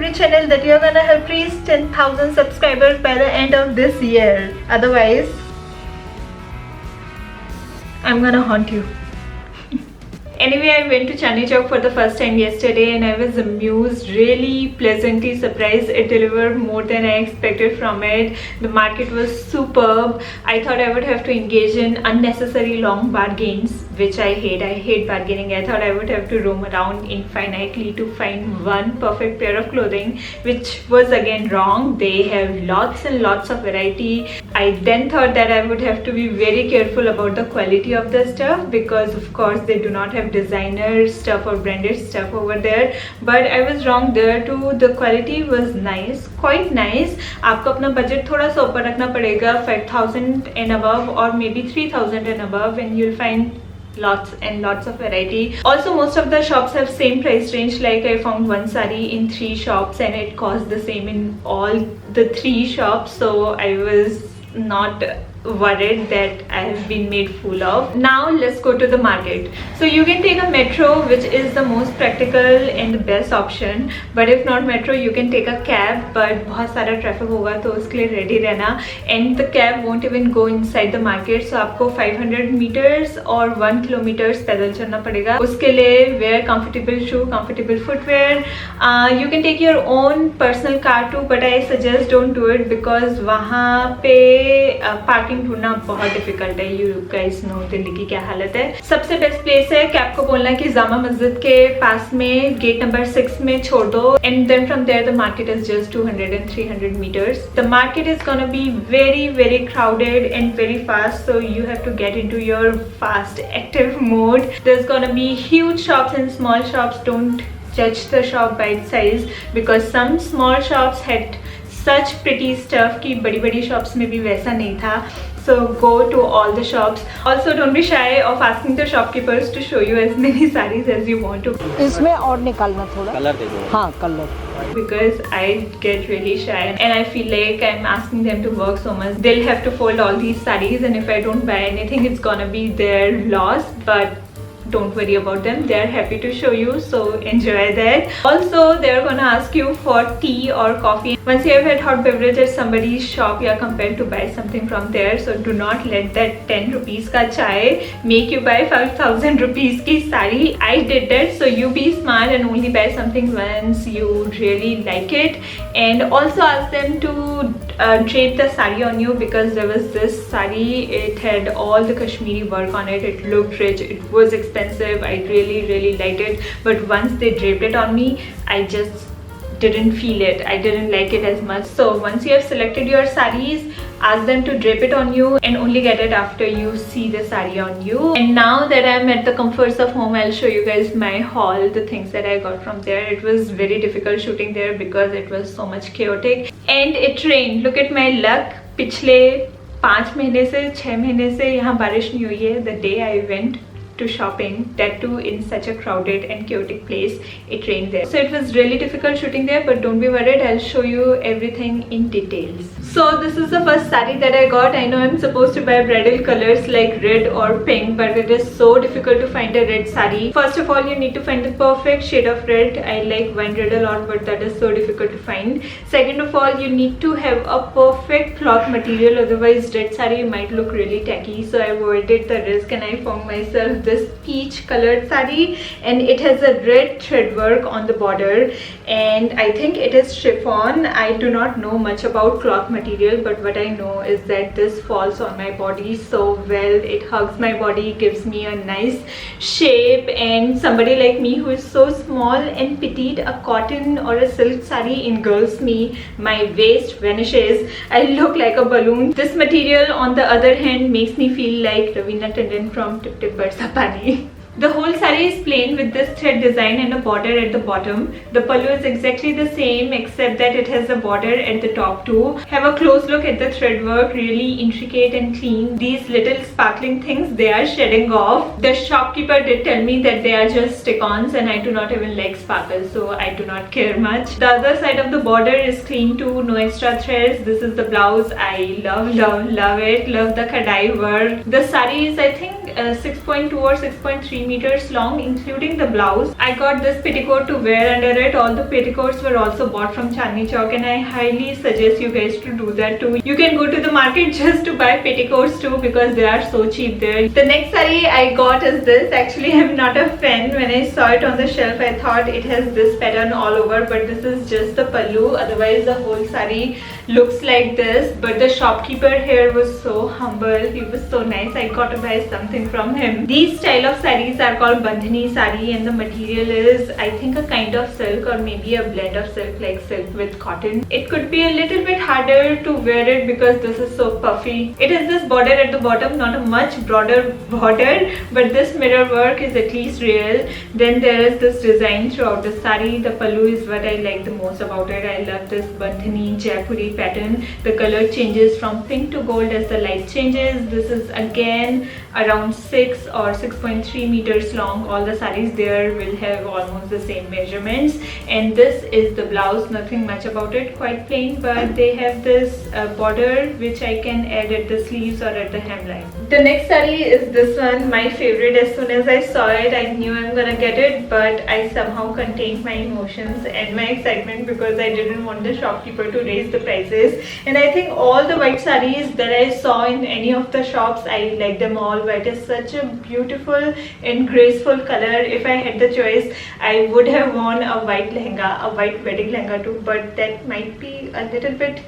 my channel that you're gonna help reach 10,000 subscribers by the end of this year. Otherwise, I'm gonna haunt you. Anyway, I went to Chandani Chawk for the first time yesterday and I was amused, really pleasantly surprised. It delivered more than I expected from it. The market was superb. I thought I would have to engage in unnecessary long bargains, which I hate. I hate bargaining. I thought I would have to roam around infinitely to find one perfect pair of clothing, which was again wrong. They have lots and lots of variety. I then thought that I would have to be very careful about the quality of the stuff because of course they do not have designer stuff or branded stuff over there, but I was wrong there too. The quality was nice, quite nice. आपको अपना budget थोड़ा सा ऊपर रखना पड़ेगा, 5,000 and above or maybe 3,000 and above, and you'll find lots and lots of variety. Also, most of the shops have same price range. Like I found one sari in 3 shops and it cost the same in all the 3 shops, so I was not worried that I have been made fool of. Now let's go to the market. So you can take a metro, which is the most practical and the best option, but if not metro you can take a cab, but बहुत सारा traffic होगा तो उसके लिए ready रहना, and the cab won't even go inside the market, so आपको 500 meters or 1 kilometer पैदल चलना पड़ेगा. उसके लिए wear comfortable shoe, comfortable footwear. You can take your own personal car too, but I suggest don't do it because वहाँ पे parking ढूंढना बहुत डिफिकल्ट है. यू गाइस नो दिल्ली की क्या हालत है. सबसे बेस्ट प्लेस है कैब को बोलना कि जामा मस्जिद के पास में गेट नंबर 6 में छोड़ दो, and then from there the market is just 200 and 300 meters. The market is gonna be very crowded and very fast, so you have to get into your fast active mode. There's gonna be huge shops and small shops. Don't judge the shop by its size because some small shops had such pretty stuff कि बड़ी shops में भी वैसा नहीं था. So go to all the shops. Also don't be shy of asking the shopkeepers to show you as many sarees as you want to. इसमें और निकालना थोड़ा कलर दे दो. हाँ colour. Because I get really shy and I feel like I'm asking them to work so much. They'll have to fold all these sarees and if I don't buy anything it's gonna be their loss, but don't worry about them. They are happy to show you, so enjoy that. Also they're gonna ask you for tea or coffee once you have had hot beverage at somebody's shop. You are compelled to buy something from there, so do not let that 10 rupees ka chai make you buy 5,000 rupees ki sari. I did that, so you be smart and only buy something once you really like it. And also ask them to drape the sari on you because there was this sari, it had all the Kashmiri work on it. It looked rich, it was expensive. I really liked it, but once they draped it on me I just didn't feel it. I didn't like it as much. So once you have selected your sarees, ask them to drape it on you and only get it after you see the sari on you. And now that I'm at the comforts of home, I'll show you guys my haul, the things that I got from there. It was very difficult shooting there because it was so much chaotic and it rained. Look at my luck. पिछले 5 महीने से 6 महीने से यहाँ बारिश नहीं हुई है. The day I went to shopping, that too in such a crowded and chaotic place, it rained there, so it was really difficult shooting there, but don't be worried, I'll show you everything in details. So this is the first sari that I got. I know I'm supposed to buy bridal colors like red or pink, but it is so difficult to find a red sari. First of all, you need to find the perfect shade of red. I like wine red a lot, but that is so difficult to find. Second of all, you need to have a perfect cloth material, otherwise red sari might look really tacky, so I avoided the risk and I found myself this peach colored sari, and it has a red thread work on the border, and I think it is chiffon. I do not know much about cloth material, but what I know is that this falls on my body so well. It hugs my body, gives me a nice shape, and somebody like me who is so small and petite, a cotton or a silk sari engulfs me. My waist vanishes. I look like a balloon. This material on the other hand makes me feel like Raveena Tandon from Tip Tip Barsa Pani. The whole saree is plain with this thread design and a border at the bottom. The pallu is exactly the same except that it has a border at the top too. Have a close look at the thread work, really intricate and clean. These little sparkling things, they are shedding off. The shopkeeper did tell me that they are just stick-ons and I do not even like sparkles, so I do not care much. The other side of the border is clean too, no extra threads. This is the blouse. I love it. Love the kadai work. The saree is, I think, 6.2 or 6.3 meters long, including the blouse. I got this petticoat to wear under it. All the petticoats were also bought from Chandani Chawk, and I highly suggest you guys to do that too. You can go to the market just to buy petticoats too, because they are so cheap there. The next saree I got is this. Actually, I'm not a fan. When I saw it on the shelf, I thought it has this pattern all over, but this is just the pallu. Otherwise, the whole saree looks like this. But the shopkeeper here was so humble. He was so nice. I got to buy something from him. These style of sarees are called Bandini Sari, and the material is, I think, a kind of silk or maybe a blend of silk, like silk with cotton. It could be a little bit harder to wear it because this is so puffy. It has this border at the bottom, not a much broader border, but this mirror work is at least real. Then there is this design throughout the sari. The pallu is what I like the most about it. I love this Bandhani Jaipuri pattern. The color changes from pink to gold as the light changes. This is again around 6 or 6.3 meters long. All the saris there will have almost the same measurements, and this is the blouse. Nothing much about it, quite plain, but they have this border which I can add at the sleeves or at the hemline. The next saree is this one, my favorite. As soon as I saw it, I knew I'm gonna get it, but I somehow contained my emotions and my excitement because I didn't want the shopkeeper to raise the prices. And I think all the white sarees that I saw in any of the shops, I like them all. White is such a beautiful and graceful color. If I had the choice, I would have worn a white lehenga, a white wedding lehenga too, but that might be a little bit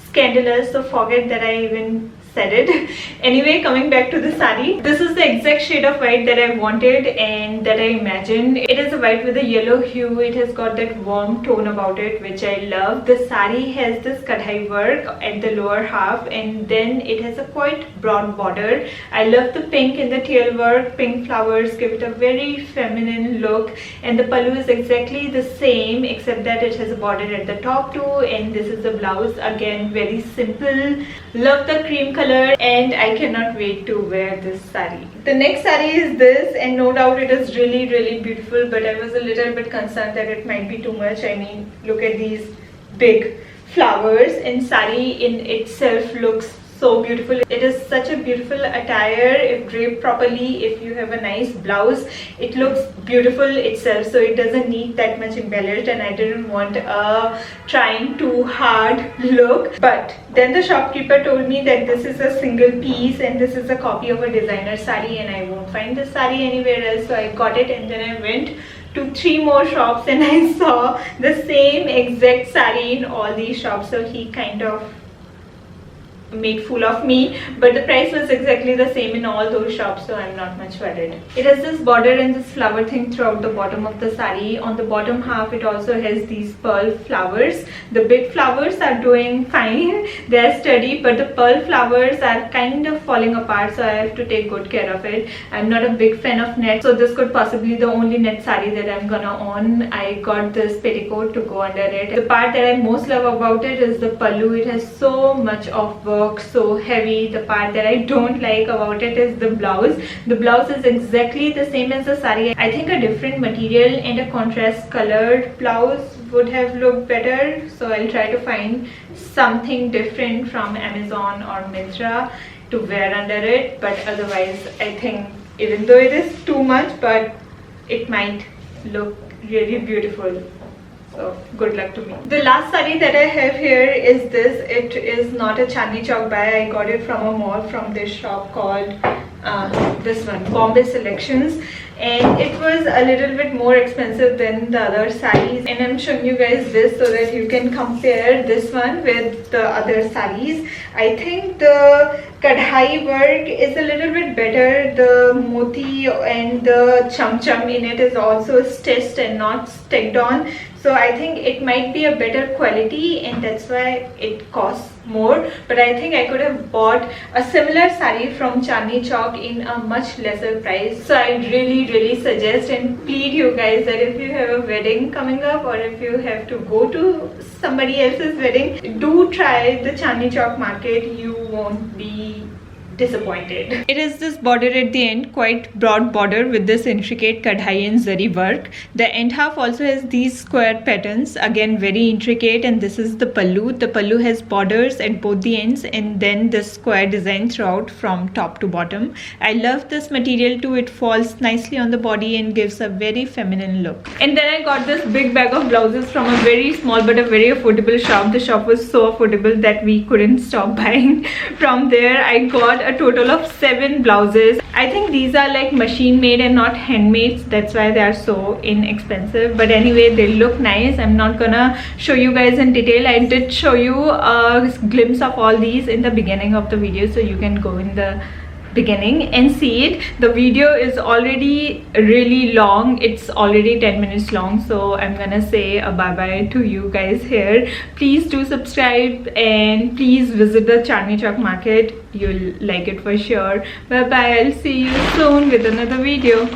scandalous, so forget that I even said it. Anyway, coming back to the sari, this is the exact shade of white that I wanted and that I imagined. It is a white with a yellow hue. It has got that warm tone about it, which I love. The sari has this kadhai work at the lower half, and then it has a quite broad border. I love the pink and the teal work. Pink flowers give it a very feminine look, and the pallu is exactly the same except that it has a border at the top too. And this is the blouse, again very simple. Love the cream color, and I cannot wait to wear this sari. The next sari is this, and no doubt it is really beautiful, but I was a little bit concerned that it might be too much. I mean, look at these big flowers, and sari in itself looks so beautiful. It is such a beautiful attire if draped properly. If you have a nice blouse, it looks beautiful itself, so it doesn't need that much embellished, and I didn't want a trying too hard look. But then the shopkeeper told me that this is a single piece and this is a copy of a designer sari, and I won't find this sari anywhere else, so I got it. And then I went to 3 more shops and I saw the same exact sari in all these shops, so he kind of made fool of me, but the price was exactly the same in all those shops, so I'm not much worried. It has this border and this flower thing throughout the bottom of the sari. On the bottom half, it also has these pearl flowers. The big flowers are doing fine, they are sturdy, but the pearl flowers are kind of falling apart, so I have to take good care of it. I'm not a big fan of net, so this could possibly be the only net sari that I'm gonna own. I got this petticoat to go under it. The part that I most love about it is the pallu. It has so much of work, so heavy. The part that I don't like about it is the blouse. The blouse is exactly the same as the sari. I think a different material and a contrast colored blouse would have looked better, so I'll try to find something different from Amazon or Myntra to wear under it. But otherwise, I think even though it is too much, but it might look really beautiful. So good luck to me. The last sari that I have here is this. It is not a Chandani Chawk buy. I got it from a mall, from this shop called this one, Bombay Selections, and it was a little bit more expensive than the other saris, and I'm showing you guys this so that you can compare this one with the other saris. I think the kadhai work is a little bit better. The moti and the cham in it is also stitched and not sticked on, so I think it might be a better quality, and that's why it costs more. But I think I could have bought a similar sari from Chandani Chawk in a much lesser price. So I really suggest and plead you guys that if you have a wedding coming up, or if you have to go to somebody else's wedding, do try the Chandani Chawk market. You won't be disappointed. It is this border at the end, quite broad border with this intricate kadhai and zari work. The end half also has these square patterns, again very intricate, and this is the pallu. The pallu has borders at both the ends and then this square design throughout from top to bottom. I love this material too. It falls nicely on the body and gives a very feminine look. And then I got this big bag of blouses from a very small but a very affordable shop. The shop was so affordable that we couldn't stop buying from there. I got a total of 7 blouses. I think these are like machine made and not handmade, that's why they are so inexpensive, but anyway they look nice. I'm not gonna show you guys in detail. I did show you a glimpse of all these in the beginning of the video, so you can go in the beginning and see it. The video is already really long, it's already 10 minutes long, so I'm gonna say a bye bye to you guys here. Please do subscribe and please visit the Chandani Chawk market, you'll like it for sure. Bye bye, I'll see you soon with another video.